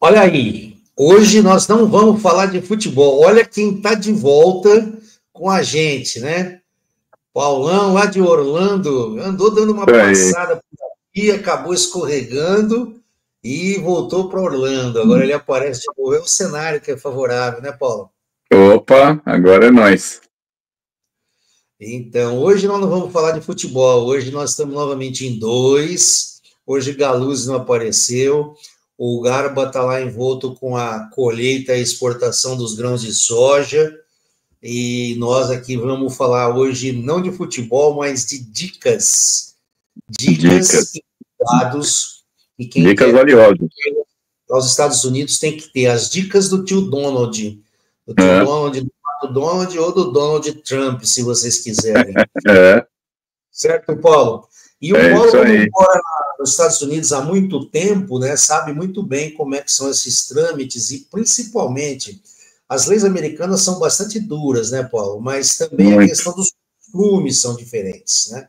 Olha aí, hoje nós não vamos falar de futebol. Olha quem está de volta com a gente, né? Paulão, lá de Orlando, andou dando uma Aí. passada por aqui, acabou escorregando e voltou para Orlando. Agora ele aparece de novo. É o cenário que é favorável, né, Paulo? Opa, agora é nós. Então, hoje nós não vamos falar de futebol. Hoje nós estamos novamente em dois. Hoje Galuzzi não apareceu. O Garba está lá envolto com a colheita e exportação dos grãos de soja. E nós aqui vamos falar hoje não de futebol, mas de dicas. Dicas Dicas. e dados. E quem Dicas quer valiosas. aos Estados Unidos tem que ter as dicas do tio Donald. Do tio É, Donald, do Donald ou do Donald Trump, se vocês quiserem. é, Certo, Paulo? E o é Paulo, isso como aí. mora nos Estados Unidos há muito tempo, né, sabe muito bem como é que são esses trâmites e, principalmente, as leis americanas são bastante duras, né, Paulo? Mas também a Muito. questão dos costumes são diferentes, né?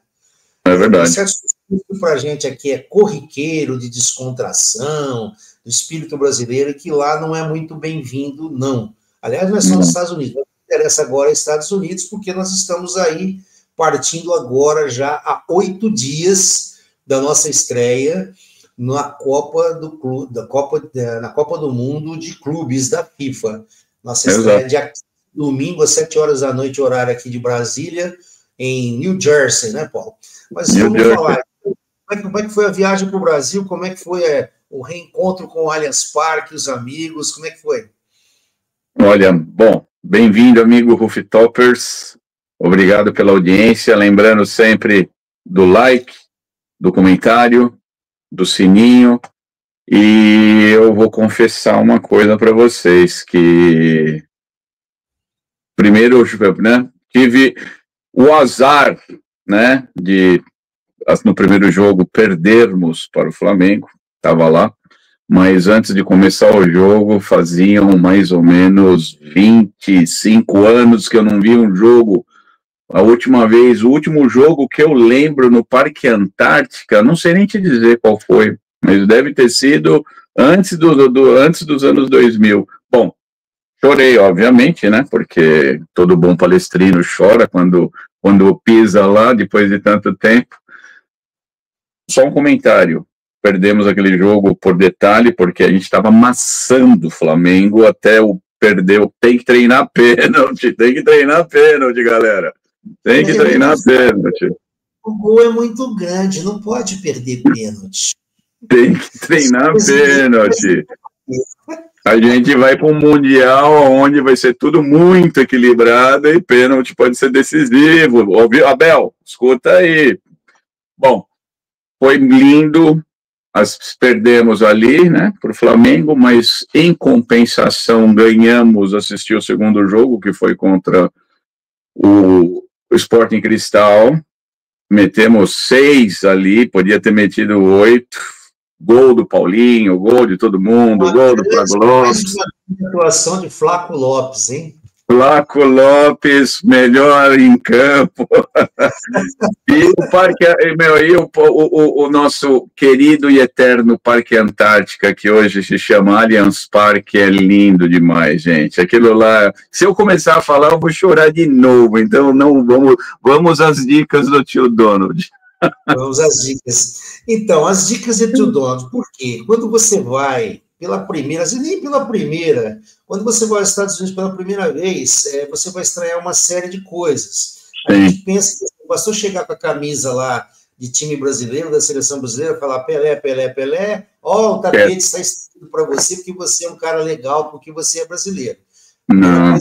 É Tem verdade. certos costumes que para a gente aqui é corriqueiro, de descontração, do espírito brasileiro, que lá não é muito bem-vindo, não. Aliás, não é só nos Não. Estados Unidos. O que interessa agora é Estados Unidos, porque nós estamos aí partindo agora já há 8 dias da nossa estreia na Copa do Clube, na Copa do Mundo de Clubes da FIFA. Nossa estreia Exato. de domingo às 7 horas da noite, horário aqui de Brasília, em New Jersey, né, Paulo? Mas New vamos Jersey. falar, como é que foi a viagem para o Brasil? Como é que foi o reencontro com o Allianz Parque, os amigos? Como é que foi? Olha, bom, bem-vindo, amigo Rooftopers. Obrigado pela audiência. Lembrando sempre do like, do comentário, do sininho. E eu vou confessar uma coisa para vocês, que primeiro, né, tive o azar, né, de no primeiro jogo perdermos para o Flamengo, estava lá, mas antes de começar o jogo faziam mais ou menos 25 anos que eu não vi um jogo. A última vez, o último jogo que eu lembro no Parque Antártica, não sei nem te dizer qual foi, mas deve ter sido antes dos anos 2000. Bom, chorei, obviamente, né? Porque todo bom palestrino chora quando pisa lá depois de tanto tempo. Só um comentário. Perdemos aquele jogo por detalhe, porque a gente estava amassando o Flamengo até o perdeu. Tem que treinar pênalti, galera. Tem que treinar pênalti. O gol é muito grande, não pode perder pênalti. Tem que treinar pênalti. A gente vai para um Mundial onde vai ser tudo muito equilibrado e pênalti pode ser decisivo. Ouviu? Abel, escuta aí. Bom, foi lindo. Perdemos ali, né, para o Flamengo, mas em compensação ganhamos, assisti o segundo jogo, que foi contra o Sporting Cristal. Metemos 6 ali, podia ter metido 8. Gol do Paulinho, gol de todo mundo, gol do Flávio Lopes. Uma atuação de Flaco Lopes, hein? Flaco Lopes, melhor em campo. E o Parque, o nosso querido e eterno Parque Antártica, que hoje se chama Allianz Parque, é lindo demais, gente. Aquilo lá, se eu começar a falar, eu vou chorar de novo. Então, não vamos às dicas do tio Donald. Vamos às dicas. Então, as dicas de tio Donald, por quê? Quando você vai pela primeira, assim, nem pela primeira, quando você vai aos Estados Unidos pela primeira vez, você vai estranhar uma série de coisas. A gente pensa que bastou chegar com a camisa lá de time brasileiro, da seleção brasileira, falar Pelé, Pelé, Pelé, ó, o tapete está estendido para você porque você é um cara legal, porque você é brasileiro. Não.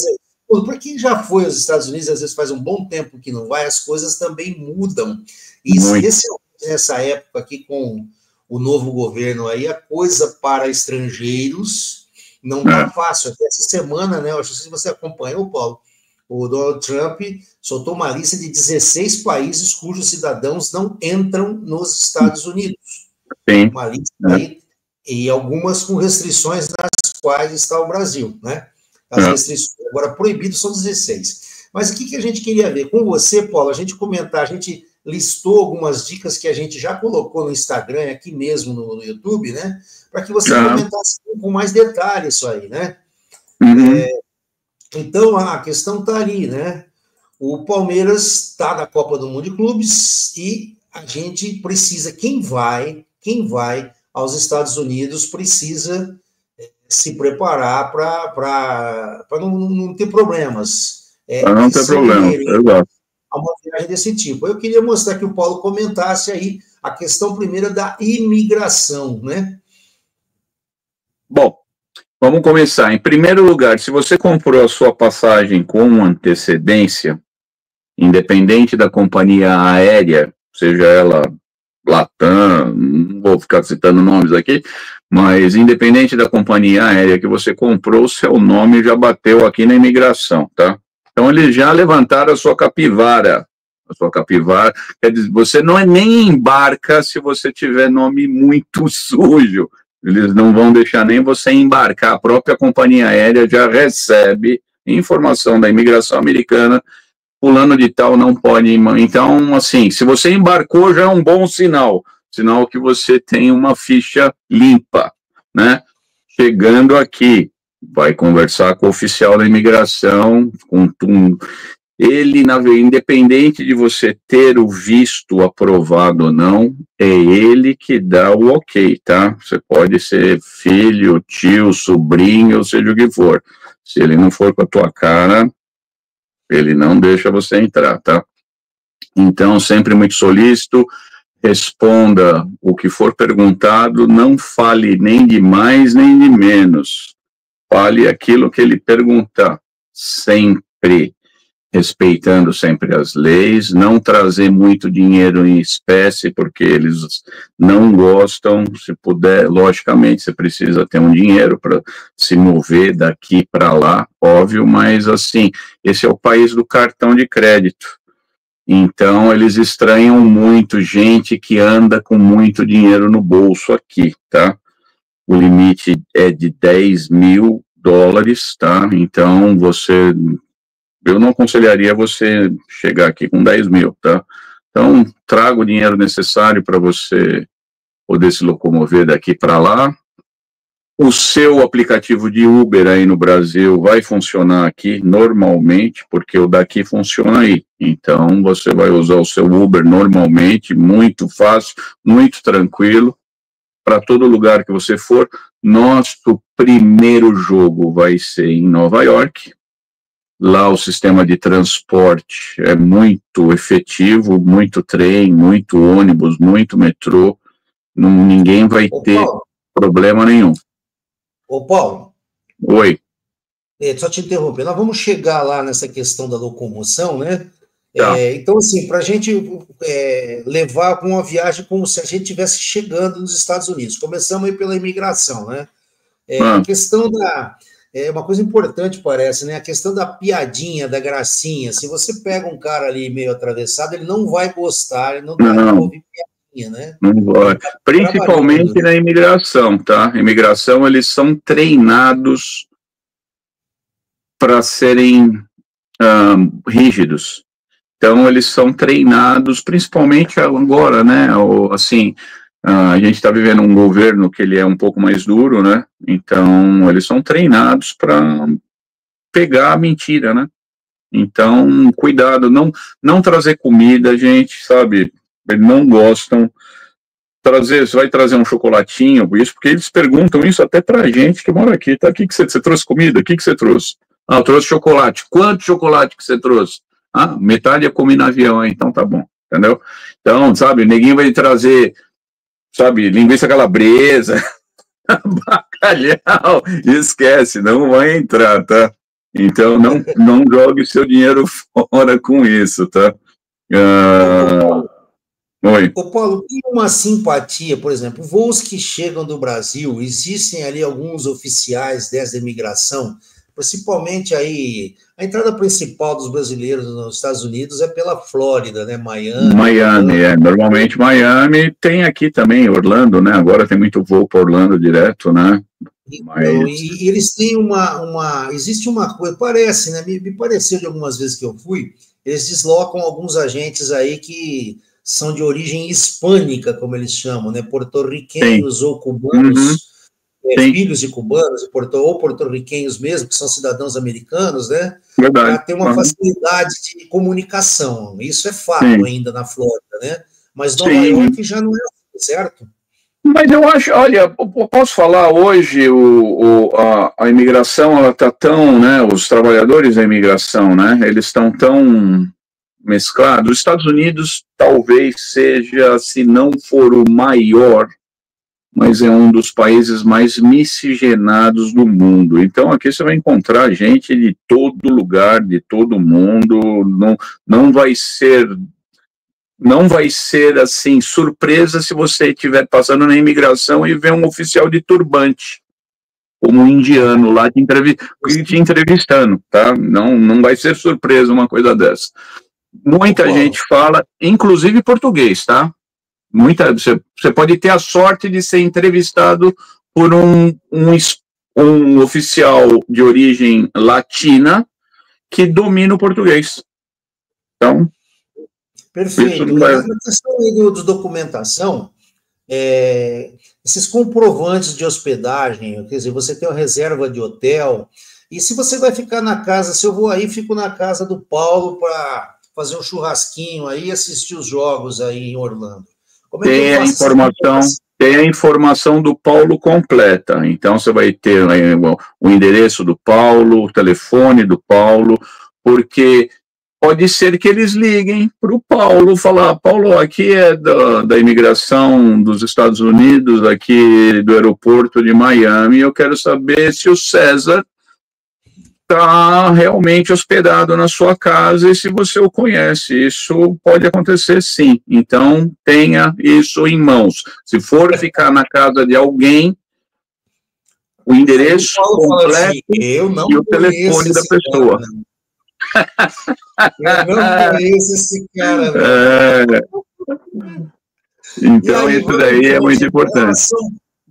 Para quem já foi aos Estados Unidos, às vezes faz um bom tempo que não vai, as coisas também mudam. E especialmente nessa época aqui com o novo governo aí, a coisa para estrangeiros não está fácil. Até essa semana, né? Acho que se você acompanhou, Paulo, o Donald Trump soltou uma lista de 16 países cujos cidadãos não entram nos Estados Unidos. Sim. Uma lista aí, e algumas com restrições nas quais está o Brasil, né? As restrições, agora proibidos são 16. Mas o que a gente queria ver? Com você, Paulo, a gente comentar, a gente listou algumas dicas que a gente já colocou no Instagram, aqui mesmo no YouTube, né? Para que você comentasse com mais detalhe isso aí, né? Uhum. Então, a questão está ali, né? O Palmeiras está na Copa do Mundo de Clubes e a gente precisa, quem vai aos Estados Unidos precisa se preparar para não ter problemas. Para não ter problema, exato. A uma viagem desse tipo. Eu queria mostrar que o Paulo comentasse aí a questão primeira da imigração, né? Bom, vamos começar. Em primeiro lugar, se você comprou a sua passagem com antecedência, independente da companhia aérea, seja ela Latam, não vou ficar citando nomes aqui, mas independente da companhia aérea que você comprou, seu nome já bateu aqui na imigração, tá? Então, eles já levantaram a sua capivara. A sua capivara, quer dizer, você não nem embarca se você tiver nome muito sujo. Eles não vão deixar nem você embarcar. A própria companhia aérea já recebe informação da imigração americana, fulano de tal não pode. Então, assim, se você embarcou, já é um bom sinal. Sinal que você tem uma ficha limpa, né? Chegando aqui, vai conversar com o oficial da imigração, ele, independente de você ter o visto aprovado ou não, é ele que dá o ok, tá? Você pode ser filho, tio, sobrinho, ou seja o que for. Se ele não for com a tua cara, ele não deixa você entrar, tá? Então, sempre muito solícito, responda o que for perguntado, não fale nem de mais nem de menos. Fale aquilo que ele perguntar, sempre respeitando sempre as leis, não trazer muito dinheiro em espécie, porque eles não gostam. Se puder, logicamente, você precisa ter um dinheiro para se mover daqui para lá, óbvio, mas assim, esse é o país do cartão de crédito. Então, eles estranham muito gente que anda com muito dinheiro no bolso aqui, tá? O limite é de $10.000, tá? Então, eu não aconselharia você chegar aqui com 10.000, tá? Então, traga o dinheiro necessário para você poder se locomover daqui para lá. O seu aplicativo de Uber aí no Brasil vai funcionar aqui normalmente, porque o daqui funciona aí. Então, você vai usar o seu Uber normalmente, muito fácil, muito tranquilo, para todo lugar que você for. Nosso primeiro jogo vai ser em Nova York. Lá o sistema de transporte é muito efetivo, muito trem, muito ônibus, muito metrô. Ninguém vai ter problema nenhum. Ô, Paulo. Oi. Só te interromper. Nós vamos chegar lá nessa questão da locomoção, né? Tá. Então, assim, para a gente levar uma viagem como se a gente estivesse chegando nos Estados Unidos. Começamos aí pela imigração, né? A questão da... uma coisa importante, parece, né? A questão da piadinha, da gracinha. Se você pega um cara ali meio atravessado, ele não vai gostar, ele não vai ouvir piadinha, né? Não vai. Principalmente na imigração, tá? Imigração, eles são treinados para serem rígidos. Então, eles são treinados, principalmente agora, né? Assim, a gente está vivendo um governo que ele é um pouco mais duro, né? Então, eles são treinados para pegar a mentira, né? Então, cuidado, não trazer comida, gente, sabe? Eles não gostam. Você vai trazer um chocolatinho, isso, porque eles perguntam isso até pra gente que mora aqui, tá? O que você trouxe comida? O que você trouxe? Ah, eu trouxe chocolate. Quanto chocolate que você trouxe? Ah, metade eu comi no avião, então tá bom, entendeu? Então, sabe, ninguém vai trazer, sabe, linguiça calabresa, bacalhau, esquece, não vai entrar, tá? Então, não jogue seu dinheiro fora com isso, tá? Oi. Ô, Paulo, tem uma simpatia, por exemplo, voos que chegam do Brasil, existem ali alguns oficiais dessa imigração, principalmente aí, a entrada principal dos brasileiros nos Estados Unidos é pela Flórida, né, Miami, normalmente Miami, tem aqui também Orlando, né, agora tem muito voo para Orlando direto, né. Então, e eles têm existe uma coisa, parece, né, me pareceu de algumas vezes que eu fui, eles deslocam alguns agentes aí que são de origem hispânica, como eles chamam, né? Porto-riquenhos ou cubanos, filhos de cubanos, ou porto-riquenhos mesmo, que são cidadãos americanos, né? Para ter uma facilidade de comunicação. Isso é fato ainda na Flórida, né? Mas Nova York já não é assim, certo? Mas eu acho, olha, eu posso falar hoje, a imigração, ela está tão, né, os trabalhadores da imigração, né, eles estão tão mesclados. Os Estados Unidos talvez seja, se não for o maior, mas é um dos países mais miscigenados do mundo. Então aqui você vai encontrar gente de todo lugar, de todo mundo, não vai ser assim surpresa se você estiver passando na imigração e ver um oficial de turbante, como um indiano lá te entrevistando, tá? Não vai ser surpresa uma coisa dessa. Muita gente fala, inclusive português, tá? Você pode ter a sorte de ser entrevistado por um oficial de origem latina que domina o português. Então, perfeito. E na questão aí de documentação, esses comprovantes de hospedagem, quer dizer, você tem uma reserva de hotel, e se você vai ficar na casa, se eu vou aí, fico na casa do Paulo para fazer um churrasquinho aí e assistir os jogos aí em Orlando. Como é que eu faço tem a informação do Paulo completa, então você vai ter o endereço do Paulo, o telefone do Paulo, porque pode ser que eles liguem para o Paulo, falar, Paulo, aqui é da imigração dos Estados Unidos, aqui do aeroporto de Miami, eu quero saber se o César está realmente hospedado na sua casa e se você o conhece. Isso pode acontecer sim, então tenha isso em mãos. Se for ficar na casa de alguém, o endereço completo assim, e o telefone da pessoa. Eu não conheço esse cara. Então, isso daí é muito importante.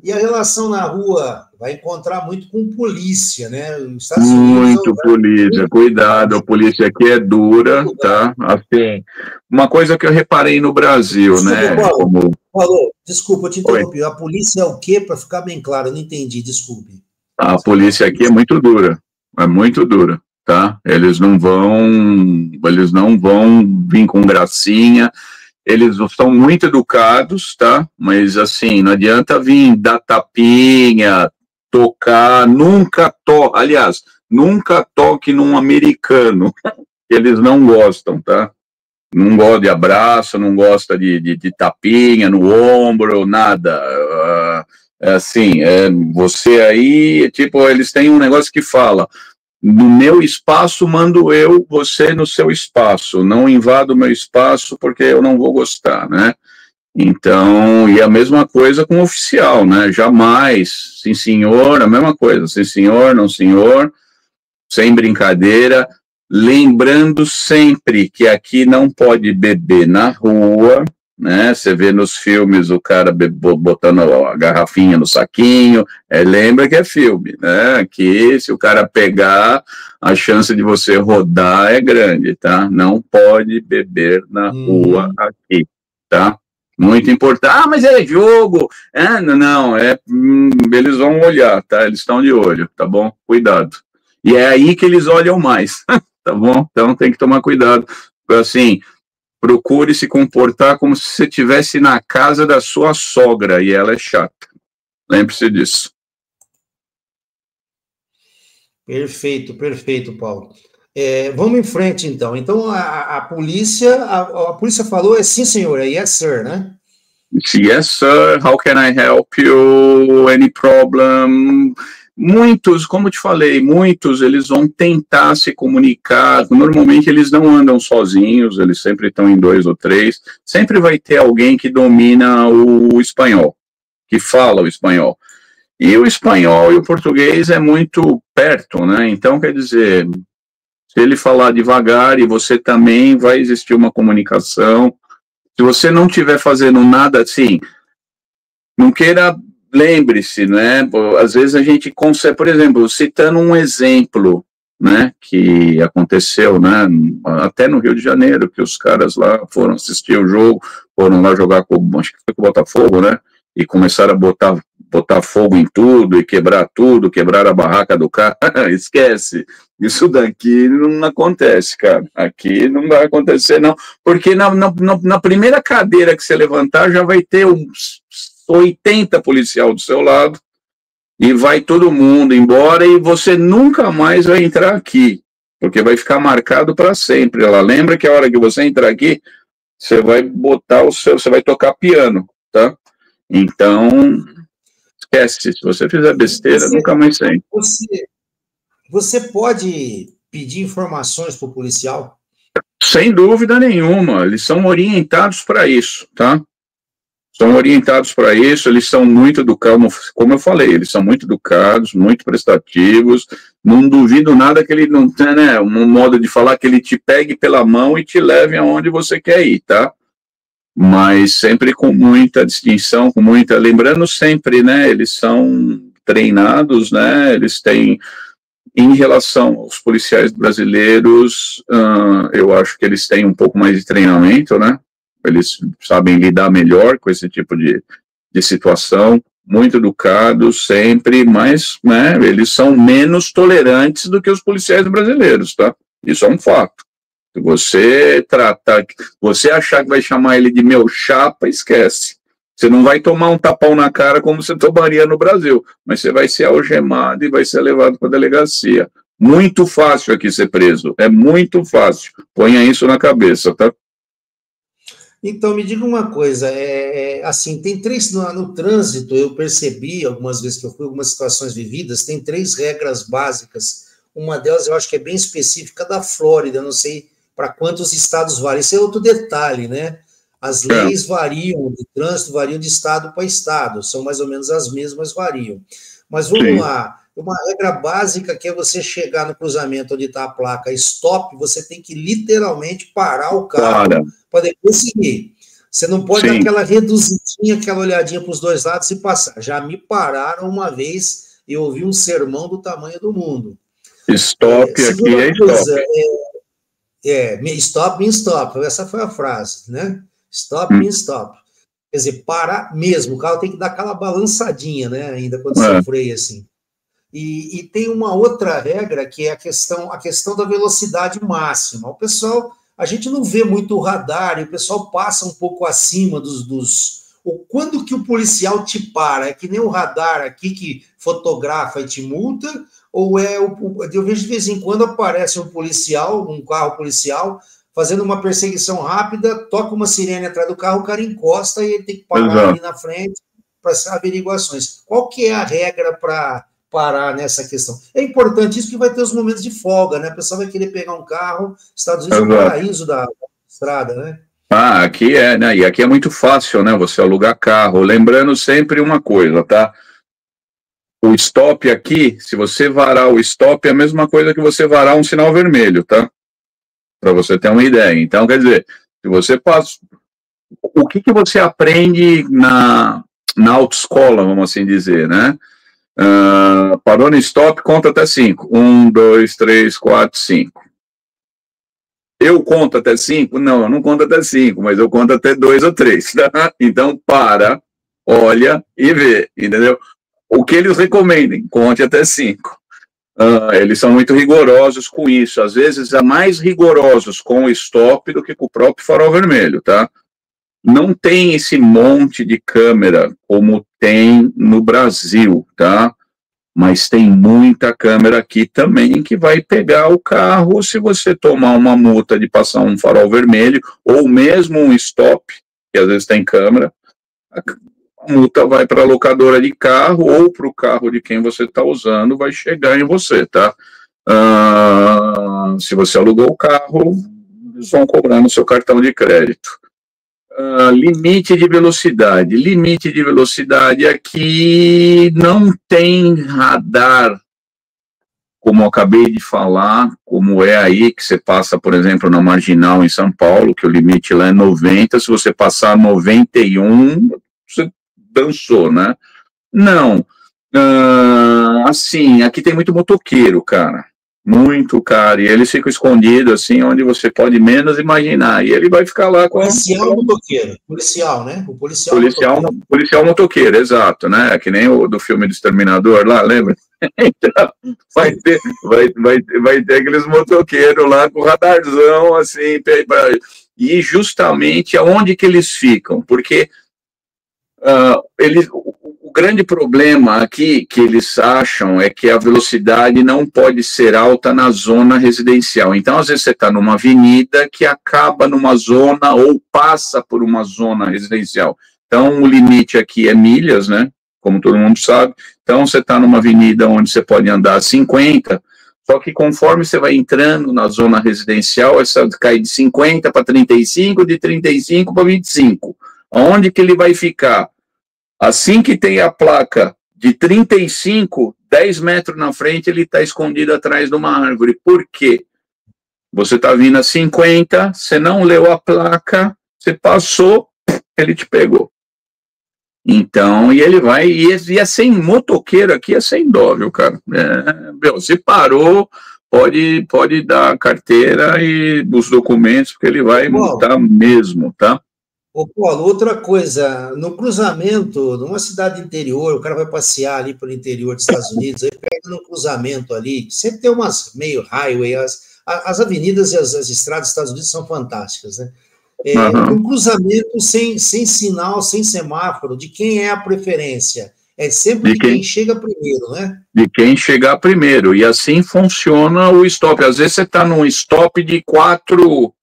E a relação na rua vai encontrar muito com polícia, né? Muito polícia, cuidado, a polícia aqui é dura, tá? Assim, uma coisa que eu reparei no Brasil, desculpa, né? Paulo, desculpa, eu te interrompi. A polícia é o quê? Para ficar bem claro, eu não entendi, desculpe. A polícia aqui é muito dura, tá? Eles não vão vir com gracinha, eles são muito educados, tá? Mas, assim, não adianta vir dar tapinha, tocar, nunca toque num americano, eles não gostam, tá? Não gosta de abraço, não gosta de tapinha no ombro, nada. Você aí, tipo, eles têm um negócio que fala, no meu espaço mando eu, você no seu espaço, não invada o meu espaço porque eu não vou gostar, né? Então, e a mesma coisa com o oficial, né? Jamais, sim senhor, a mesma coisa, sim senhor, não senhor, sem brincadeira, lembrando sempre que aqui não pode beber na rua, né? Você vê nos filmes o cara botando a garrafinha no saquinho, lembra que é filme, né? Que se o cara pegar, a chance de você rodar é grande, tá? Não pode beber na rua aqui, tá? Muito importante. Mas é jogo. Não, eles vão olhar, tá? Eles estão de olho, tá bom? Cuidado. E é aí que eles olham mais, tá bom? Então tem que tomar cuidado. Assim, procure se comportar como se você estivesse na casa da sua sogra e ela é chata. Lembre-se disso. Perfeito, Paulo. Vamos em frente, então. Então, a polícia falou, sim, senhor, yes, sir, né? Yes, sir, how can I help you? Any problem? Muitos, como eu te falei, eles vão tentar se comunicar, normalmente eles não andam sozinhos, eles sempre estão em 2 ou 3, sempre vai ter alguém que domina o espanhol, que fala o espanhol. E o espanhol e o português é muito perto, né? Então, quer dizer, se ele falar devagar e você também, vai existir uma comunicação. Se você não estiver fazendo nada assim, não queira... Lembre-se, né? Às vezes a gente consegue, por exemplo, citando um exemplo, né, que aconteceu, né, até no Rio de Janeiro, que os caras lá foram assistir o jogo, foram lá jogar com, acho que foi com o Botafogo, né, e começaram a botar fogo em tudo e quebrar tudo, quebrar a barraca do cara. Esquece, isso daqui não acontece, cara, aqui não vai acontecer não, porque na primeira cadeira que você levantar já vai ter uns 80 policial do seu lado, e vai todo mundo embora e você nunca mais vai entrar aqui, porque vai ficar marcado para sempre. Ela lembra que a hora que você entrar aqui, você vai botar você vai tocar piano, tá? Então, esquece, se você fizer besteira, nunca mais sai. Você pode pedir informações para o policial? Sem dúvida nenhuma, eles são orientados para isso, tá? São orientados para isso, eles são muito educados, como eu falei, eles são muito educados, muito prestativos, não duvido nada que ele não tenha, né, um modo de falar que ele te pegue pela mão e te leve aonde você quer ir, tá? Mas sempre com muita distinção, com muita, lembrando sempre, né, eles são treinados, né, eles têm, em relação aos policiais brasileiros, eu acho que eles têm um pouco mais de treinamento, né? Eles sabem lidar melhor com esse tipo de situação, muito educados sempre, mas, né, eles são menos tolerantes do que os policiais brasileiros, tá? Isso é um fato. Se você você achar que vai chamar ele de meu chapa, esquece. Você não vai tomar um tapão na cara como você tomaria no Brasil, mas você vai ser algemado e vai ser levado para a delegacia. Muito fácil aqui ser preso, é muito fácil. Ponha isso na cabeça, tá? Então, me diga uma coisa, assim, tem três, no trânsito, eu percebi, algumas vezes que eu fui, algumas situações vividas, tem 3 regras básicas, uma delas eu acho que é bem específica da Flórida, não sei para quantos estados vale, esse é outro detalhe, né? As leis variam, de trânsito variam de estado para estado, são mais ou menos as mesmas, variam. Mas vamos lá, uma regra básica que é você chegar no cruzamento onde está a placa stop, você tem que literalmente parar o carro para depois seguir. Você não pode dar aquela reduzidinha, aquela olhadinha para os dois lados e passar. Já me pararam uma vez e eu ouvi um sermão do tamanho do mundo. Stop aqui é stop. Stop means stop, essa foi a frase, né? Stop means stop. Quer dizer, parar mesmo, o carro tem que dar aquela balançadinha, né, ainda quando você freia assim. E tem uma outra regra que é a questão da velocidade máxima. O pessoal, a gente não vê muito o radar, e o pessoal passa um pouco acima quando que o policial te para? É que nem o radar aqui que fotografa e te multa, ou eu vejo de vez em quando aparece um carro policial, fazendo uma perseguição rápida, toca uma sirene atrás do carro, o cara encosta e ele tem que parar ali na frente para averiguações. Qual que é a regra para parar nessa questão? É importante isso, que vai ter os momentos de folga, né? A pessoa vai querer pegar um carro, Estados Unidos é o paraíso da estrada, né? Aqui né? E aqui é muito fácil, né? Você alugar carro. Lembrando sempre uma coisa, tá? O stop aqui, se você varar o stop, é a mesma coisa que você varar um sinal vermelho, tá? Para você ter uma ideia. Então, quer dizer, se você passa... O que você aprende na autoescola, vamos assim dizer, né? Parou no stop, conta até 5. 1, 2, 3, 4, 5. Eu conto até 5? Não, eu não conto até 5, mas eu conto até 2 ou 3. Tá? Então, para, olha e vê, entendeu? O que eles recomendem, conte até 5. Eles são muito rigorosos com isso. Às vezes, é mais rigorosos com o stop do que com o próprio farol vermelho, tá? Não tem esse monte de câmera como tem no Brasil, tá? Mas tem muita câmera aqui também que vai pegar o carro se você tomar uma multa de passar um farol vermelho ou mesmo um stop, que às vezes tem câmera, a multa vai para a locadora de carro ou para o carro de quem você está usando, vai chegar em você, tá? Se você alugou o carro, eles vão cobrar no seu cartão de crédito. Limite de velocidade. Limite de velocidade aqui não tem radar, como eu acabei de falar, como é aí que você passa, por exemplo, na Marginal em São Paulo, que o limite lá é 90, se você passar 91, você dançou, né? Não. Assim, aqui tem muito motoqueiro, cara. muito, cara, e eles ficam escondidos, assim, onde você pode menos imaginar, e ele vai ficar lá com... Policial motoqueiro, policial, né? O policial motoqueiro. Policial motoqueiro, exato, né? Que nem o do filme do Exterminador lá, lembra? Então, vai ter aqueles motoqueiros lá com radarzão, assim, e justamente aonde que eles ficam, porque o grande problema aqui que eles acham é que a velocidade não pode ser alta na zona residencial. Então, às vezes, você está numa avenida que acaba numa zona ou passa por uma zona residencial. Então, o limite aqui é milhas, né? Como todo mundo sabe. Então, você está numa avenida onde você pode andar 50, só que conforme você vai entrando na zona residencial, essa cai de 50 para 35, de 35 para 25. Onde que ele vai ficar? Assim que tem a placa de 35, 10 metros na frente, ele está escondido atrás de uma árvore. Por quê? Você está vindo a 50, você não leu a placa, você passou, ele te pegou. Então, e ele vai, e é sem motoqueiro aqui, é sem dó, viu, cara? Se parou, pode dar a carteira e os documentos, porque ele vai multar mesmo, tá? Ô, Paulo, outra coisa, no cruzamento, numa cidade interior, o cara vai passear ali pelo interior dos Estados Unidos, aí pega no cruzamento ali, sempre tem umas meio highway, as avenidas e as estradas dos Estados Unidos são fantásticas, né? No cruzamento sem sinal, sem semáforo, de quem é a preferência? É sempre de quem chega primeiro, né? De quem chegar primeiro, e assim funciona o stop. Às vezes você está num stop de 4,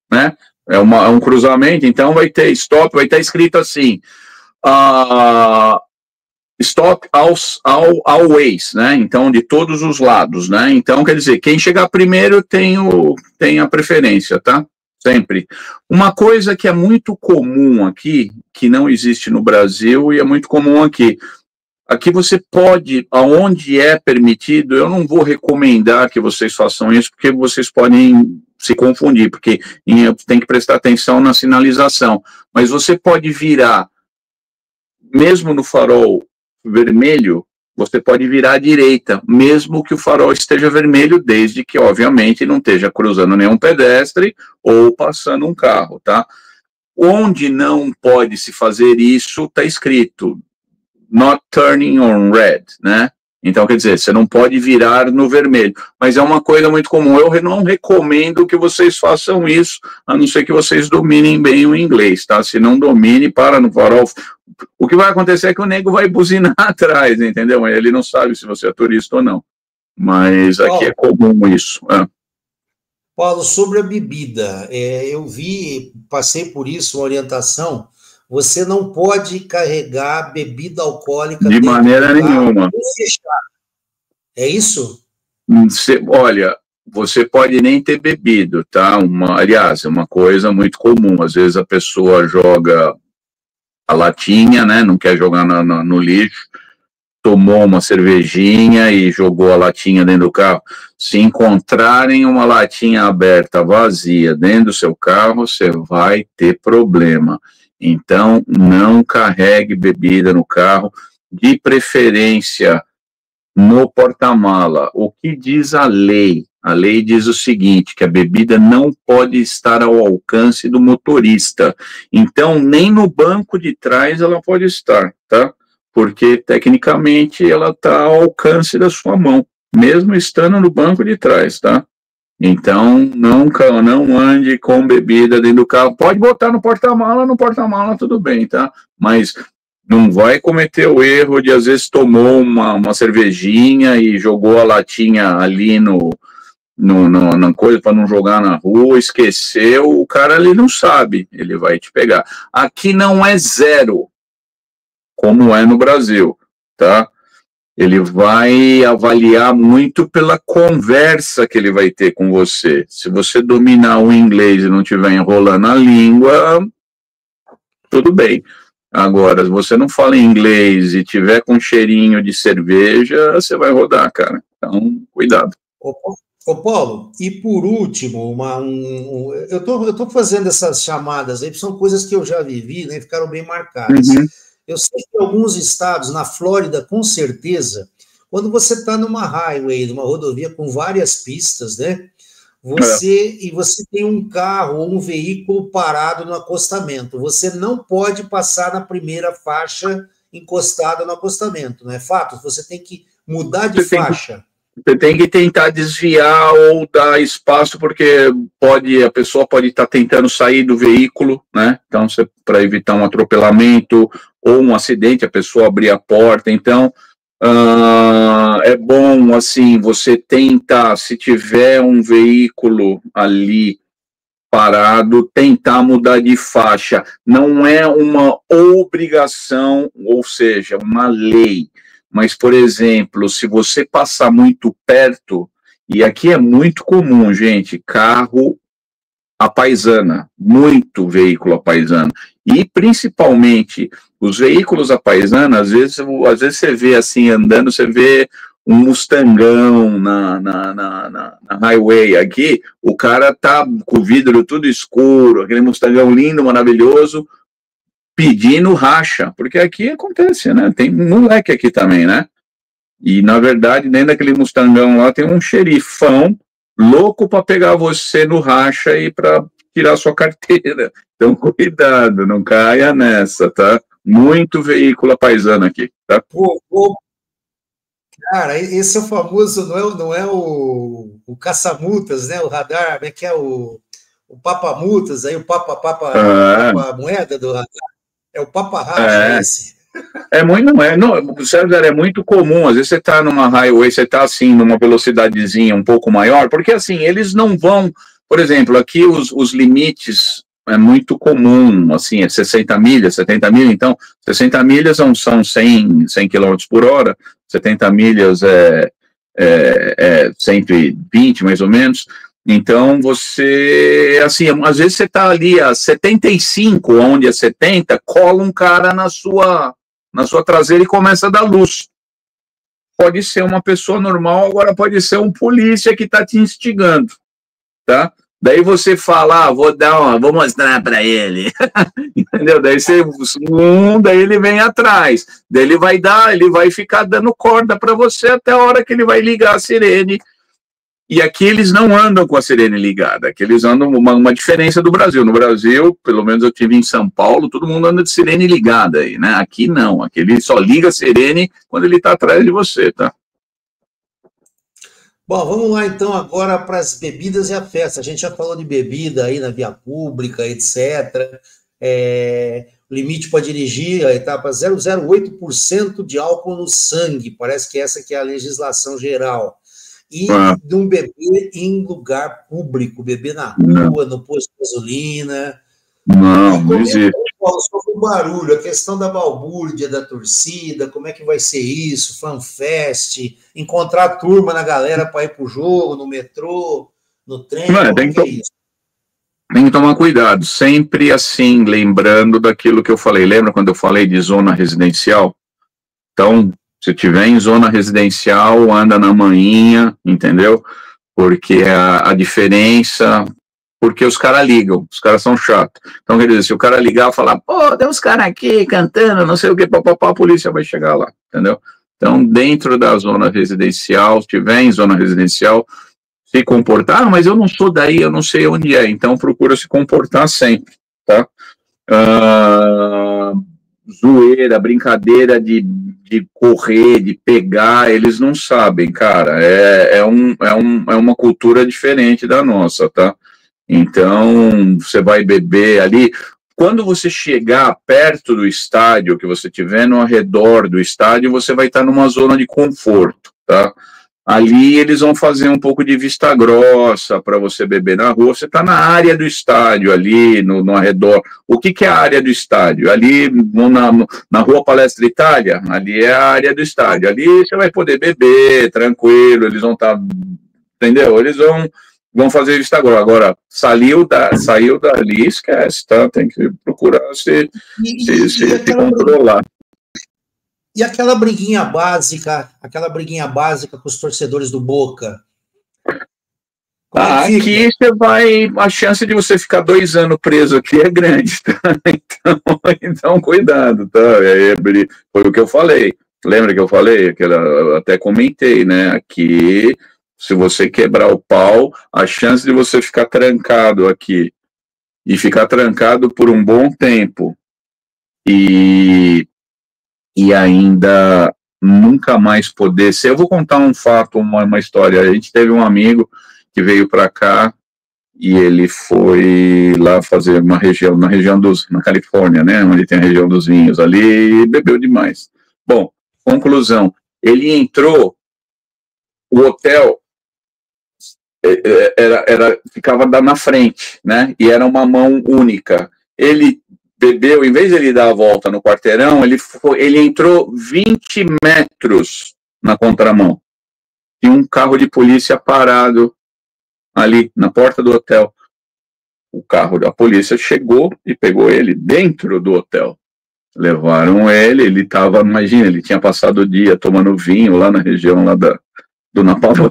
né? É um cruzamento, então vai ter stop, vai estar escrito assim, stop always, né? Então, de todos os lados, né? Então, quer dizer, quem chegar primeiro tem a preferência, tá? Sempre. Uma coisa que é muito comum aqui, que não existe no Brasil e é muito comum aqui. Aqui você pode, aonde é permitido, eu não vou recomendar que vocês façam isso, porque vocês podem se confundir, porque tem que prestar atenção na sinalização. Mas você pode virar, mesmo no farol vermelho, você pode virar à direita, mesmo que o farol esteja vermelho, desde que, obviamente, não esteja cruzando nenhum pedestre ou passando um carro, tá? Onde não pode se fazer isso, está escrito not turning on red, né? Então, quer dizer, você não pode virar no vermelho, mas é uma coisa muito comum. Eu não recomendo que vocês façam isso, a não ser que vocês dominem bem o inglês, tá? Se não domine, para no farol. O que vai acontecer é que o nego vai buzinar atrás, entendeu? Ele não sabe se você é turista ou não. Mas aqui é comum isso. Paulo, sobre a bebida, eu passei por isso, uma orientação. Você não pode carregar bebida alcoólica de maneira nenhuma. É isso? Olha, você pode nem ter bebido, tá? Aliás, é uma coisa muito comum. Às vezes a pessoa joga a latinha, né? Não quer jogar no lixo, tomou uma cervejinha e jogou a latinha dentro do carro. Se encontrarem uma latinha aberta, vazia, dentro do seu carro, você vai ter problema. Então, não carregue bebida no carro, de preferência no porta-mala. O que diz a lei? A lei diz o seguinte, que a bebida não pode estar ao alcance do motorista. Então, nem no banco de trás ela pode estar, tá? Porque, tecnicamente, ela está ao alcance da sua mão, mesmo estando no banco de trás, tá? Então, não ande com bebida dentro do carro. Pode botar no porta-mala tudo bem, tá? Mas não vai cometer o erro de, às vezes, tomou uma cervejinha e jogou a latinha ali na coisa para não jogar na rua, esqueceu, o cara ali não sabe, ele vai te pegar. Aqui não é zero, como é no Brasil, tá? Ele vai avaliar muito pela conversa que ele vai ter com você. Se você dominar o inglês e não estiver enrolando a língua, tudo bem. Agora, se você não fala inglês e tiver com cheirinho de cerveja, você vai rodar, cara. Então, cuidado. Ô Paulo, e por último, eu tô fazendo essas chamadas aí, são coisas que eu já vivi, né, ficaram bem marcadas. Eu sei que alguns estados, na Flórida, com certeza, Quando você está numa highway, numa rodovia com várias pistas, né? Você tem um carro ou um veículo parado no acostamento. Você não pode passar na primeira faixa encostada no acostamento, não é fato? Você tem que mudar de faixa. Você tem que tentar desviar ou dar espaço, porque a pessoa pode estar tentando sair do veículo, né? Então, para evitar um atropelamento ou um acidente, a pessoa abrir a porta. Então, é bom, assim, você tentar, se tiver um veículo ali parado, tentar mudar de faixa. Não é uma obrigação, ou seja, uma lei. Mas, por exemplo, se você passar muito perto, e aqui é muito comum, gente, carro à paisana, muito veículo à paisana, e principalmente os veículos à paisana, às vezes você vê assim, andando, você vê um Mustangão na highway aqui, o cara tá com o vidro tudo escuro, aquele Mustangão lindo, maravilhoso, pedindo racha, porque aqui acontece, né? Tem moleque aqui também, né? E, na verdade, dentro daquele Mustangão lá tem um xerifão louco para pegar você no racha e para tirar sua carteira. Então, cuidado, não caia nessa, tá? Muito veículo paisano aqui, tá? Cara, esse é o famoso, não é o caça-multas, né? O radar, como é que é o papa-multas, aí o papa-moeda do radar. É o papa-racha, esse. César, é muito comum, às vezes você está numa highway, você está assim, numa velocidadezinha um pouco maior, porque assim, eles não vão, por exemplo, aqui os limites é muito comum, assim, é 60 milhas, 70 milhas, então 60 milhas são 100 km por hora, 70 milhas é 120 mais ou menos. Então, você, assim, às vezes você está ali a 75, onde é 70, cola um cara na sua traseira e começa a dar luz. Pode ser uma pessoa normal, agora pode ser um polícia que está te instigando, tá? Daí você fala, vou mostrar para ele, entendeu? Daí daí ele vem atrás, daí ele vai ficar dando corda para você até a hora que ele vai ligar a sirene. E aqui eles não andam com a sirene ligada, aqui eles andam uma diferença do Brasil. No Brasil, pelo menos eu estive em São Paulo, todo mundo anda de sirene ligada aí, né? Aqui não, aqui ele só liga a sirene quando ele está atrás de você, tá? Bom, vamos lá então agora para as bebidas e a festa. A gente já falou de bebida aí na via pública, etc. O limite para dirigir, a etapa 0,08% de álcool no sangue, parece que essa que é a legislação geral. E de um beber em lugar público, beber na rua, no posto de gasolina. Não existe. Sobre o barulho, a questão da balbúrdia da torcida, como é que vai ser isso, fanfest, encontrar a turma na galera para ir para o jogo, no metrô, no trem, tem que tomar cuidado, sempre assim, lembrando daquilo que eu falei. Lembra quando eu falei de zona residencial? Então, se tiver em zona residencial, anda na manhinha, entendeu? Porque a diferença... Porque os caras ligam, os caras são chatos. Então, quer dizer, se o cara ligar e falar, pô, tem uns caras aqui cantando, não sei o que, papapá, a polícia vai chegar lá, entendeu? Então, dentro da zona residencial, se tiver em zona residencial, se comportar, mas eu não sou daí, eu não sei onde é, então procura se comportar sempre, tá? Zoeira, brincadeira de correr, de pegar, eles não sabem, cara, é uma cultura diferente da nossa, tá? Então, você vai beber ali, quando você chegar perto do estádio, que você estiver no arredor do estádio, você vai estar numa zona de conforto, tá? Ali eles vão fazer um pouco de vista grossa para você beber na rua. Você está na área do estádio, ali no arredor. O que é a área do estádio? Ali na Rua Palestra Itália, ali é a área do estádio. Ali você vai poder beber tranquilo, eles vão estar, entendeu? Eles vão fazer vista grossa. Agora, saiu dali, esquece, tá? Tem que procurar se controlar. E aquela briguinha básica com os torcedores do Boca? Aqui a chance de você ficar 2 anos preso aqui é grande, tá? Então cuidado, tá? Foi o que eu falei. Lembra que eu falei? Eu até comentei, né? Aqui, se você quebrar o pau, a chance de você ficar trancado aqui e ficar trancado por um bom tempo e ainda nunca mais poder ser. Eu vou contar um fato, uma história. A gente teve um amigo que veio para cá e ele foi lá fazer uma região, na Califórnia, né, onde tem a região dos vinhos ali, e bebeu demais. Bom, conclusão, ele entrou, o hotel ficava na frente, né, e era uma mão única. Ele bebeu, em vez de ele dar a volta no quarteirão, ele entrou 20 metros na contramão. E um carro de polícia parado ali na porta do hotel. O carro da polícia chegou e pegou ele dentro do hotel. Levaram ele estava, imagina, ele tinha passado o dia tomando vinho lá na região lá do Napalm.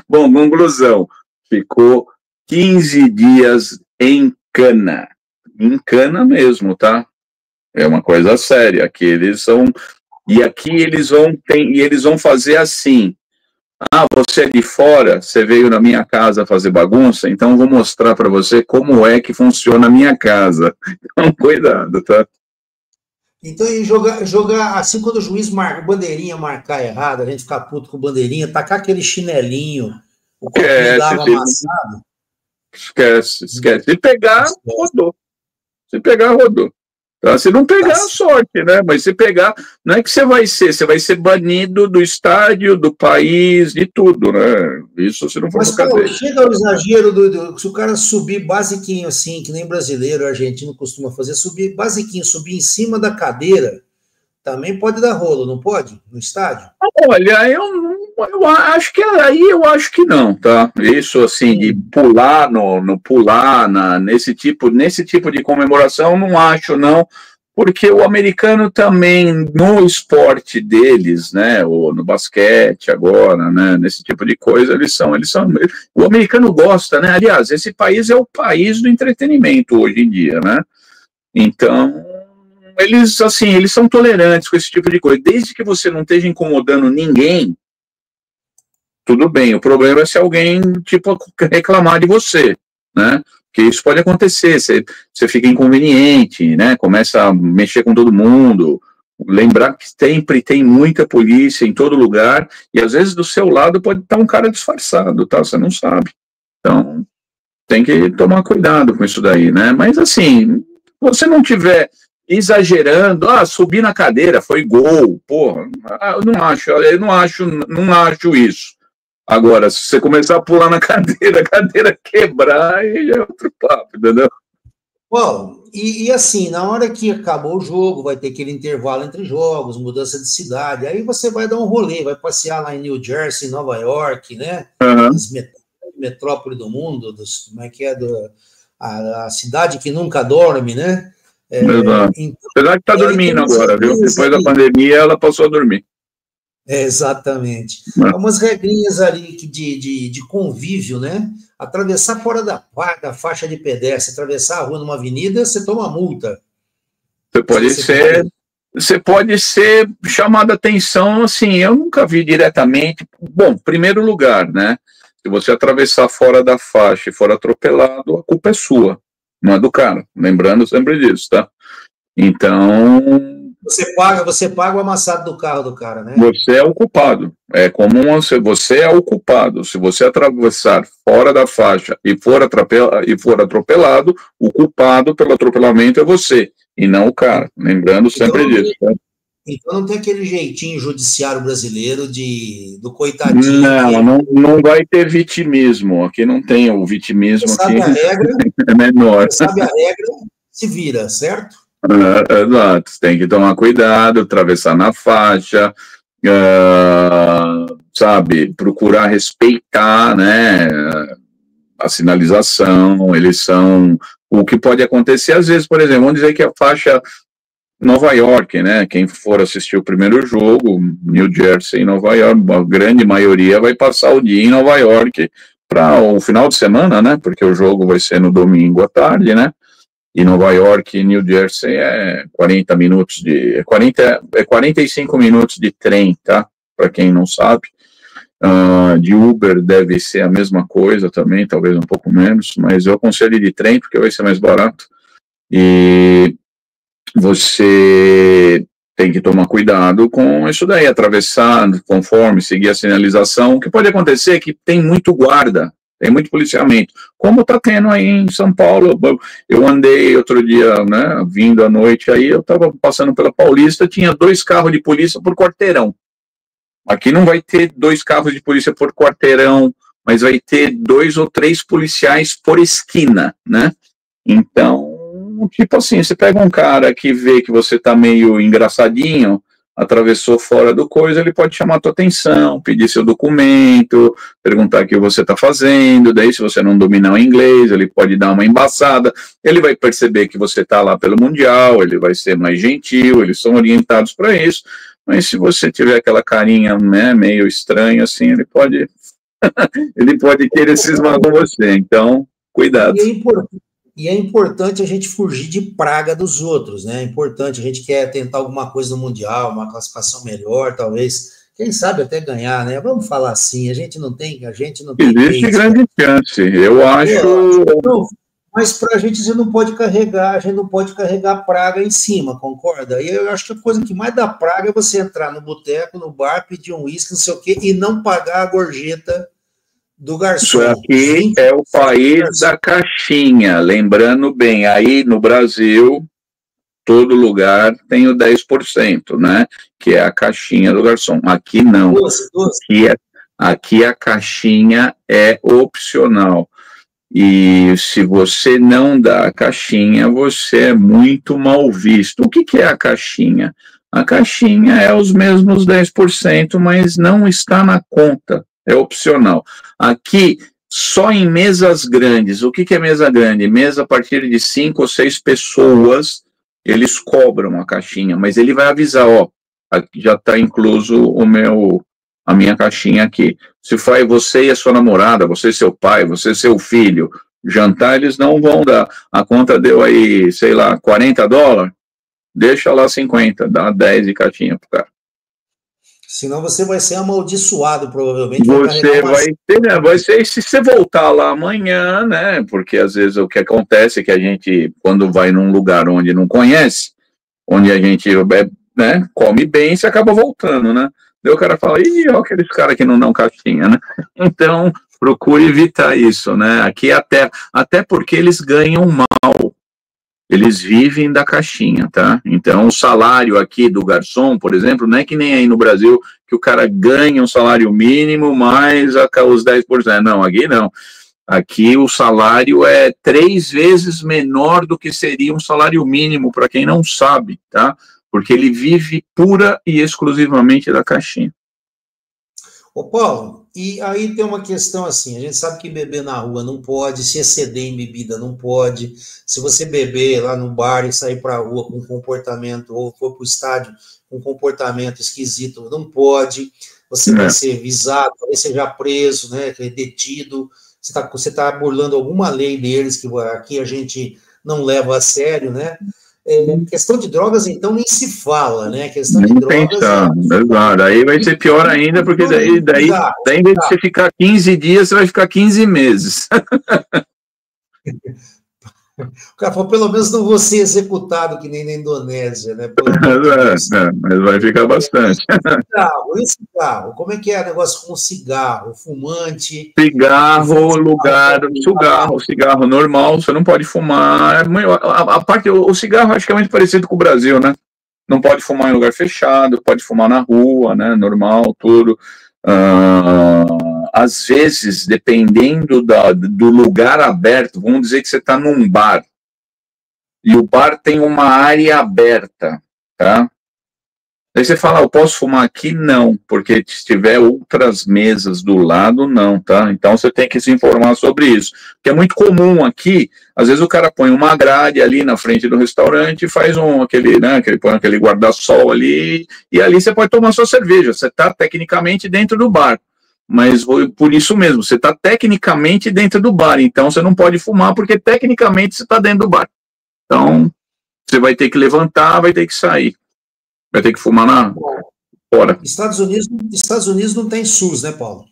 Bom, conclusão, ficou 15 dias em cana mesmo, tá? É uma coisa séria, aqui eles são, e aqui eles vão fazer assim, você é de fora, você veio na minha casa fazer bagunça, então eu vou mostrar para você como é que funciona a minha casa. Então, cuidado, tá? Então, e jogar assim, quando o juiz bandeirinha marcar errado, a gente ficar puto com bandeirinha, tacar aquele chinelinho, o copinho d'água amassado. Esquece. Se pegar, rodou. Tá? Se não pegar, sorte, né? Mas se pegar, não é que você vai ser banido do estádio, do país, de tudo, né? Isso se não for no cadeia. Chega ao exagero se o cara subir basiquinho assim, que nem brasileiro, argentino costuma fazer, subir em cima da cadeira, também pode dar rolo, não pode? No estádio? Olha, eu acho que aí eu acho que não, tá? Isso assim de pular nesse tipo de comemoração, não acho não, porque o americano também no esporte deles, né, ou no basquete agora, né, nesse tipo de coisa, eles são o americano gosta, né? Aliás, esse país é o país do entretenimento hoje em dia, né? Então eles são tolerantes com esse tipo de coisa, desde que você não esteja incomodando ninguém. Tudo bem, o problema é se alguém, reclamar de você, né? Porque isso pode acontecer, você fica inconveniente, né? Começa a mexer com todo mundo. Lembrar que sempre tem muita polícia em todo lugar, e às vezes do seu lado pode estar um cara disfarçado, tá? Você não sabe. Então, tem que tomar cuidado com isso daí, né? Mas assim, se você não tiver exagerando, subir na cadeira, foi gol, porra, eu não acho isso. Agora, se você começar a pular na cadeira, a cadeira quebrar, aí é outro papo, entendeu? Bom, e assim, na hora que acabou o jogo, vai ter aquele intervalo entre jogos, mudança de cidade, aí você vai dar um rolê, vai passear lá em New Jersey, Nova York, né? As metrópole do mundo, como é que é, a cidade que nunca dorme, né? Então, apesar que está dormindo agora, viu? Depois da pandemia, ela passou a dormir. Exatamente. Umas regrinhas ali de convívio, né? Atravessar fora da faixa de pedestre, atravessar a rua numa avenida, você toma multa. Você pode ser chamado a atenção, assim, eu nunca vi diretamente. Bom, primeiro lugar, né? Se você atravessar fora da faixa e for atropelado, a culpa é sua, não é do cara. Lembrando sempre disso, tá? Então... Você paga o amassado do carro do cara, né? Você é o culpado. É comum, você é o culpado. Se você atravessar fora da faixa e for atropelado, o culpado pelo atropelamento é você, e não o cara. Lembrando sempre disso. Tá? Então não tem aquele jeitinho judiciário brasileiro do coitadinho. Não vai ter vitimismo. Aqui não tem o vitimismo. Você sabe aqui a regra, é menor. Você sabe a regra, se vira, certo? Exato, tem que tomar cuidado, atravessar na faixa, sabe, procurar respeitar, né, a sinalização. Eles são, o que pode acontecer às vezes, por exemplo, vamos dizer que a faixa Nova York, né, quem for assistir o primeiro jogo, New Jersey e Nova York, a grande maioria vai passar o dia em Nova York para o final de semana, né, porque o jogo vai ser no domingo à tarde, né. e Nova York e New Jersey é 40 minutos de... 45 minutos de trem, tá? Para quem não sabe. De Uber deve ser a mesma coisa também, talvez um pouco menos, mas eu aconselho de trem, porque vai ser mais barato. E você tem que tomar cuidado com isso daí, atravessar conforme, seguir a sinalização. O que pode acontecer é que tem muito guarda, tem muito policiamento, como está tendo aí em São Paulo. Eu andei outro dia, né, vindo à noite, aí eu estava passando pela Paulista, tinha 2 carros de polícia por quarteirão. Aqui não vai ter 2 carros de polícia por quarteirão, mas vai ter 2 ou 3 policiais por esquina, né? Então, tipo assim, você pega um cara que vê que você tá meio engraçadinho, atravessou fora do coisa, ele pode chamar a tua atenção, pedir seu documento, perguntar o que você tá fazendo, daí se você não dominar o inglês, ele pode dar uma embaçada, ele vai perceber que você tá lá pelo Mundial, ele vai ser mais gentil, eles são orientados para isso. Mas se você tiver aquela carinha, né, meio estranha, assim, ele pode querer cismar com você. Então, cuidado. E é importante a gente fugir de praga dos outros, né? É importante, a gente quer tentar alguma coisa no Mundial, uma classificação melhor, talvez, quem sabe até ganhar, né? Vamos falar assim, a gente não tem Existe grande chance, eu acho... Mas para a gente não pode carregar praga em cima, concorda? E eu acho que a coisa que mais dá praga é você entrar no boteco, no bar, pedir um uísque, não sei o quê, e não pagar a gorjeta do garçom. Isso aqui é o país da caixinha, lembrando bem, aí no Brasil, todo lugar tem o 10%, né? Que é a caixinha do garçom. Aqui não. Aqui a caixinha é opcional. E se você não dá a caixinha, você é muito mal visto. O que é a caixinha? A caixinha é os mesmos 10%, mas não está na conta, é opcional. Aqui, só em mesas grandes. O que é mesa grande? Mesa a partir de 5 ou 6 pessoas, eles cobram a caixinha, mas ele vai avisar, ó, já está incluso a minha caixinha aqui. Se for você e a sua namorada, você e seu pai, você e seu filho, jantar, eles não vão dar. A conta deu aí, sei lá, $40, deixa lá 50, dá 10 de caixinha pro cara. Senão você vai ser amaldiçoado, provavelmente. Você vai ser, se você voltar lá amanhã, né, porque às vezes o que acontece é que a gente, quando vai num lugar onde não conhece, onde a gente, né, come bem, você acaba voltando, né? Daí o cara fala, ih, olha aqueles caras que não dão caixinha, né? Então, procure evitar isso, né? Aqui até porque eles ganham mal. Eles vivem da caixinha, tá? Então, o salário aqui do garçom, por exemplo, não é que nem aí no Brasil, que o cara ganha um salário mínimo mais os 10%. Não, aqui não. Aqui o salário é 3 vezes menor do que seria um salário mínimo, para quem não sabe, tá? Porque ele vive pura e exclusivamente da caixinha. Ô Paulo, e aí tem uma questão assim, a gente sabe que beber na rua não pode, se exceder em bebida não pode, se você beber lá no bar e sair para a rua com comportamento, ou for para o estádio com comportamento esquisito, não pode, você vai ser visado, vai ser já preso, né, detido, você tá burlando alguma lei deles, que aqui a gente não leva a sério, né? Questão de drogas, então, nem se fala, né? Questão de drogas... Exato. Aí vai ser pior ainda, porque daí em vez de você ficar 15 dias, você vai ficar 15 meses. O cara falou, pelo menos não vou ser executado, que nem na Indonésia, né? Mas vai ficar bastante. E cigarro? Como é que é o negócio com cigarro? Fumante? Cigarro normal, você não pode fumar. O cigarro acho que é muito parecido com o Brasil, né? Não pode fumar em lugar fechado, pode fumar na rua, né? Normal, tudo. Às vezes, dependendo do lugar aberto, vamos dizer que você está num bar, e o bar tem uma área aberta, tá? Aí você fala, eu posso fumar aqui? Não, porque se tiver outras mesas do lado, não, tá? Então você tem que se informar sobre isso, que é muito comum aqui, às vezes o cara põe uma grade ali na frente do restaurante e faz põe aquele guarda-sol ali, e ali você pode tomar sua cerveja, você está tecnicamente dentro do bar, mas por isso mesmo, você está tecnicamente dentro do bar, então você não pode fumar porque tecnicamente você está dentro do bar. Então, você vai ter que levantar, vai ter que sair. Vai ter que fumar fora. Estados Unidos não tem SUS, né, Paulo?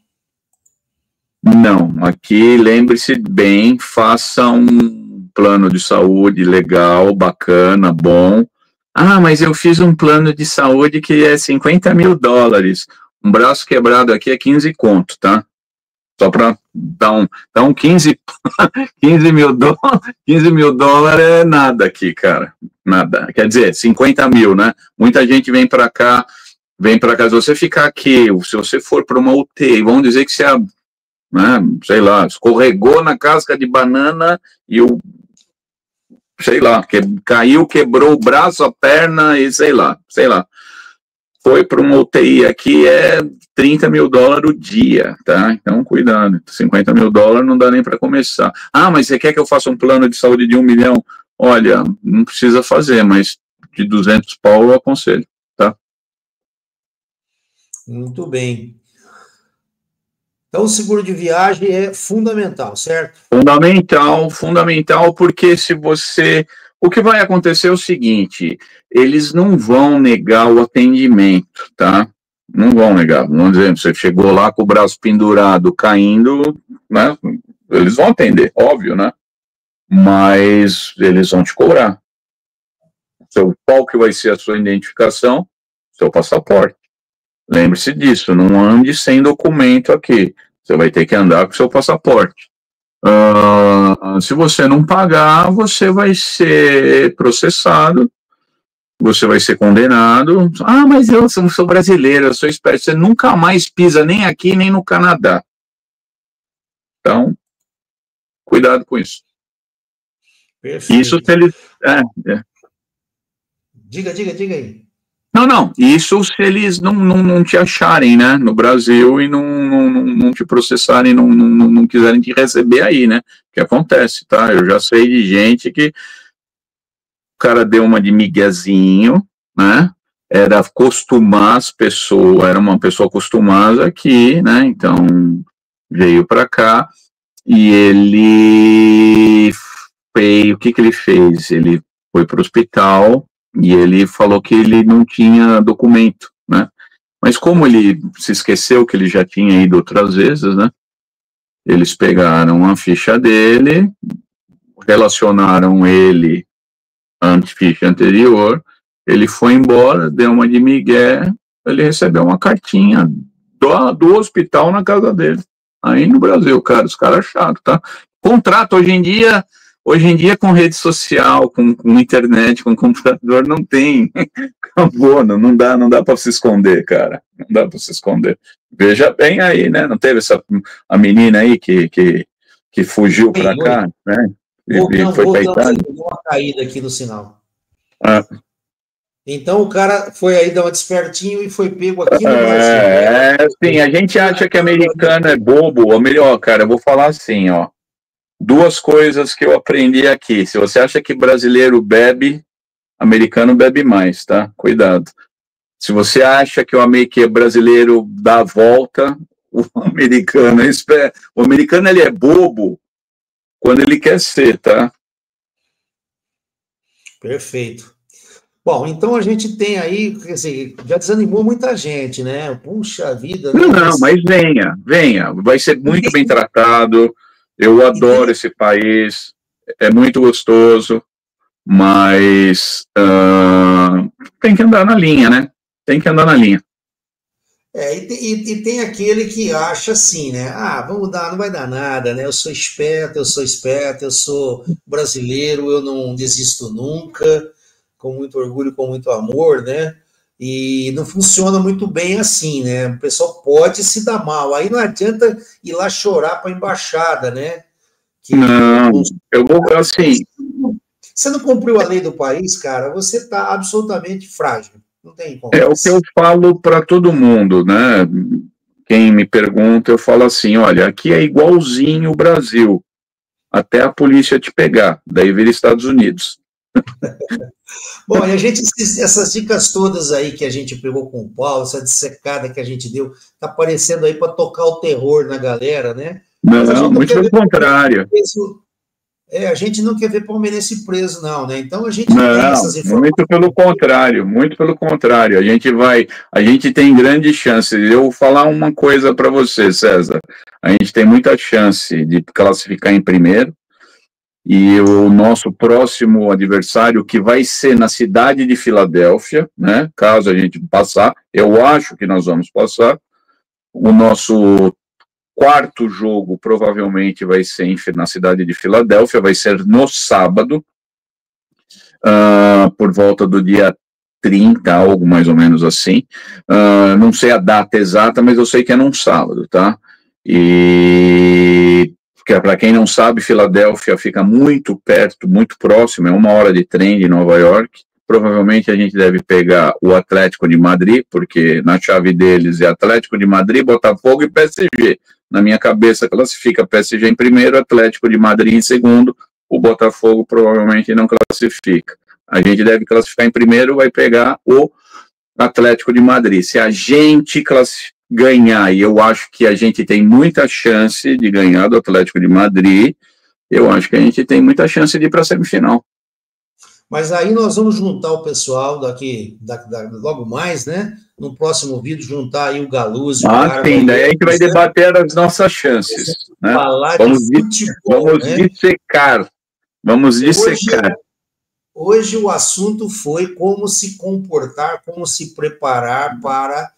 Não, aqui lembre-se bem, faça um plano de saúde legal, bacana, bom. Ah, mas eu fiz um plano de saúde que é $50 mil. Um braço quebrado aqui é 15 conto, tá? Só para dar um 15 mil dólares, 15 mil dólares é nada aqui, cara. Nada. Quer dizer, 50 mil, né? Muita gente vem para cá, se você ficar aqui, se você for para uma UTI, vamos dizer que você, né, sei lá, escorregou na casca de banana e sei lá, caiu, quebrou o braço, a perna e sei lá. Foi para uma UTI aqui, é $30 mil o dia, tá? Então, cuidado, $50 mil não dá nem para começar. Ah, mas você quer que eu faça um plano de saúde de 1 milhão? Olha, não precisa fazer, mas de 200 pau eu aconselho, tá? Muito bem. Então, o seguro de viagem é fundamental, certo? Fundamental, porque o que vai acontecer é o seguinte, eles não vão negar o atendimento, tá? Não vão negar. Vamos dizer, você chegou lá com o braço pendurado, caindo, né? Eles vão atender, óbvio, né? Mas eles vão te cobrar. Qual que vai ser a sua identificação? Seu passaporte. Lembre-se disso, não ande sem documento aqui. Você vai ter que andar com seu passaporte. Se você não pagar, você vai ser processado, você vai ser condenado. Ah, mas eu sou brasileiro, eu sou esperto. Você nunca mais pisa nem aqui, nem no Canadá. Então, cuidado com isso. Perfeito. Isso se eles... Diga aí. Não. Isso se eles não te acharem, né, no Brasil e não te processarem, não quiserem te receber aí, né? Que acontece, tá? Eu já sei de gente que o cara deu uma de miguezinho, né? Era acostumar as pessoas, era uma pessoa acostumada aqui, né? Então veio para cá e ele fez, o que ele fez? Ele foi para o hospital e ele falou que ele não tinha documento, né? Mas como ele se esqueceu que ele já tinha ido outras vezes, né? Eles pegaram a ficha dele, relacionaram ele à ficha anterior, ele foi embora, deu uma de migué, ele recebeu uma cartinha do hospital na casa dele. Aí no Brasil, cara, os caras chatos, tá? Contrato hoje em dia com rede social, com internet, com computador, não tem. Acabou, não dá para se esconder, cara. Não dá para se esconder. Veja bem aí, né? Não teve a menina aí que fugiu para cá, né? E foi para Itália. Deu uma caída aqui no sinal. Então o cara foi aí dar uma despertinho e foi pego aqui no Brasil. Sim, a gente acha que americano é bobo, ou melhor, cara, eu vou falar assim, ó. 2 coisas que eu aprendi aqui. Se você acha que brasileiro bebe, americano bebe mais, tá? Cuidado. Se você acha que o brasileiro dá a volta, o americano ele é bobo quando ele quer ser, tá? Perfeito. Bom, então a gente tem aí, quer dizer, já desanimou muita gente, né? Puxa vida. Né? Não, mas venha. Vai ser muito bem tratado. Eu adoro esse país, é muito gostoso, mas tem que andar na linha, né? Tem que andar na linha. E tem aquele que acha assim, né? Não vai dar nada, né? Eu sou esperto, eu sou brasileiro, eu não desisto nunca, com muito orgulho, com muito amor, né? E não funciona muito bem assim, né? O pessoal pode se dar mal. Aí não adianta ir lá chorar para a embaixada, né? Eu vou assim. Você não cumpriu a lei do país, cara, você está absolutamente frágil. Não tem como. É o que eu falo para todo mundo, né? Quem me pergunta, eu falo assim: olha, aqui é igualzinho o Brasil, até a polícia te pegar, daí vira Estados Unidos. Bom, e essas dicas todas aí que a gente pegou com o Paulo, essa dissecada que a gente deu, tá aparecendo aí para tocar o terror na galera, né? Não, muito pelo contrário. a gente não quer ver palmeirense preso, não, né? Então a gente tem essas informações. Muito pelo contrário. A gente tem grandes chances. Eu vou falar uma coisa para você, César. A gente tem muita chance de classificar em primeiro. E o nosso próximo adversário, que vai ser na cidade de Filadélfia, né? Caso a gente passar, eu acho que nós vamos passar. O nosso quarto jogo provavelmente vai ser na cidade de Filadélfia, vai ser no sábado, por volta do dia 30, algo mais ou menos assim. Não sei a data exata, mas eu sei que é num sábado, tá? E para quem não sabe, Filadélfia fica muito perto, muito próximo, é 1 hora de trem de Nova York. Provavelmente a gente deve pegar o Atlético de Madrid, porque na chave deles é Atlético de Madrid, Botafogo e PSG. Na minha cabeça classifica PSG em primeiro, Atlético de Madrid em segundo, o Botafogo provavelmente não classifica. A gente deve classificar em primeiro, vai pegar o Atlético de Madrid. Se a gente ganhar, e eu acho que a gente tem muita chance de ganhar do Atlético de Madrid, eu acho que a gente tem muita chance de ir para a semifinal. Mas aí nós vamos juntar o pessoal logo mais, né? No próximo vídeo, juntar aí o Galuzzi. Sim, daí a gente vai debater as nossas chances. Né? Vamos dissecar. Hoje o assunto foi como se comportar, como se preparar para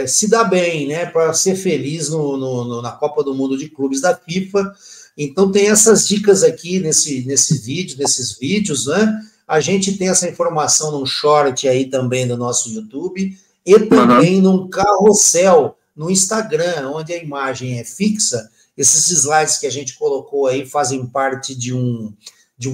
se dar bem, né? Para ser feliz na Copa do Mundo de Clubes da FIFA. Então tem essas dicas aqui nesses vídeos, né? A gente tem essa informação num short aí também no nosso YouTube e também num carrossel no Instagram, onde a imagem é fixa. Esses slides que a gente colocou aí fazem parte de um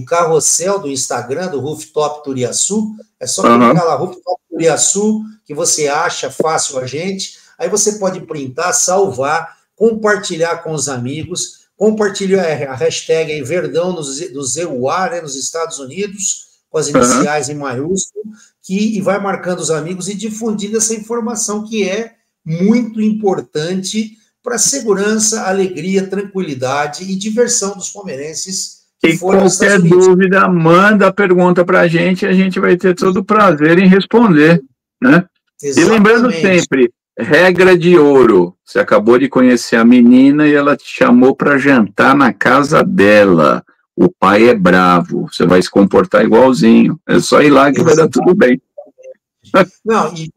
carrossel do Instagram, do Rooftop Turiaçu. É só clicar lá, Rooftop Turiaçu, que você acha fácil a gente. Aí você pode printar, salvar, compartilhar com os amigos. Compartilha a hashtag aí, Verdão do ZUA, né, nos Estados Unidos, com as iniciais em maiúsculo, e vai marcando os amigos e difundindo essa informação que é muito importante para a segurança, alegria, tranquilidade e diversão dos palmeirenses. E qualquer dúvida, manda a pergunta para a gente vai ter todo o prazer em responder. Né? E lembrando sempre, regra de ouro, você acabou de conhecer a menina e ela te chamou para jantar na casa dela. O pai é bravo, você vai se comportar igualzinho. É só ir lá que vai dar tudo bem. Não, e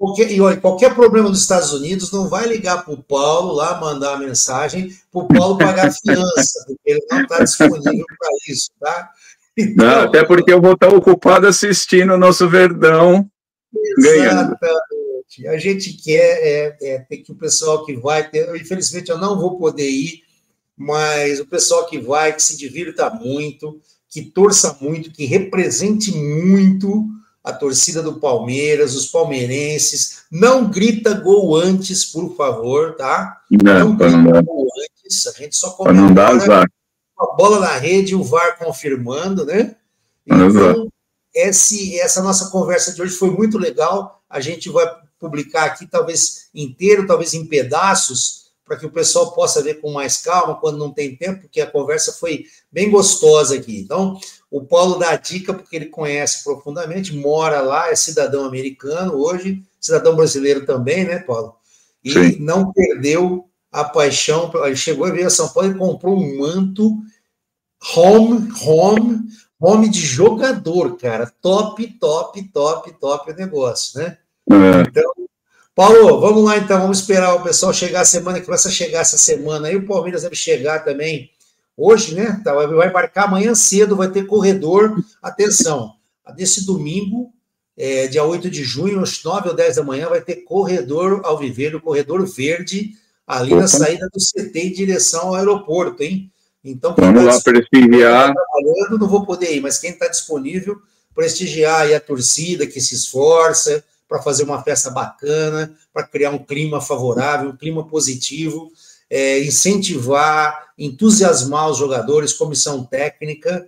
qualquer problema dos Estados Unidos, não vai ligar para o Paulo lá, mandar a mensagem para o Paulo pagar fiança, porque ele não está disponível para isso, tá? Então, não, até porque eu vou estar ocupado assistindo o nosso Verdão ganhando. A gente quer ter que o pessoal que vai ter, infelizmente eu não vou poder ir, mas o pessoal que vai, que se divirta muito, que torça muito, que represente muito a torcida do Palmeiras, os palmeirenses. Não grita gol antes, por favor, tá? Não grita gol antes, a gente só comemora a bola na rede, o VAR confirmando, né? Então, essa nossa conversa de hoje foi muito legal. A gente vai publicar aqui, talvez inteiro, talvez em pedaços, para que o pessoal possa ver com mais calma, quando não tem tempo, porque a conversa foi bem gostosa aqui. Então, o Paulo dá a dica, porque ele conhece profundamente, mora lá, é cidadão americano hoje, cidadão brasileiro também, né, Paulo? E Sim. Não perdeu a paixão, ele chegou e veio a São Paulo e comprou um manto home de jogador, cara. Top o negócio, né? Então, Paulo, vamos lá então, vamos esperar o pessoal chegar a semana, que começa a chegar essa semana aí, o Palmeiras deve chegar também hoje, né? Vai embarcar amanhã cedo, vai ter corredor, atenção, desse domingo, dia 8 de junho, às 9 ou 10 da manhã, vai ter corredor alviverdo, corredor verde, ali na saída do CT em direção ao aeroporto, hein? Então, vamos lá prestigiar. Trabalhando, não vou poder ir, mas quem está disponível, prestigiar aí a torcida que se esforça para fazer uma festa bacana, para criar um clima favorável, um clima positivo, incentivar, entusiasmar os jogadores, comissão técnica,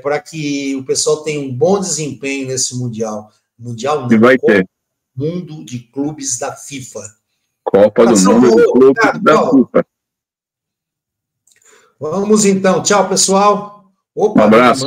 para que o pessoal tenha um bom desempenho nesse Mundial. Mundial não, vai ter. Mundo de Clubes da FIFA. Copa do Mundo de Clubes da FIFA. Vamos então. Tchau, pessoal. Opa, um abraço.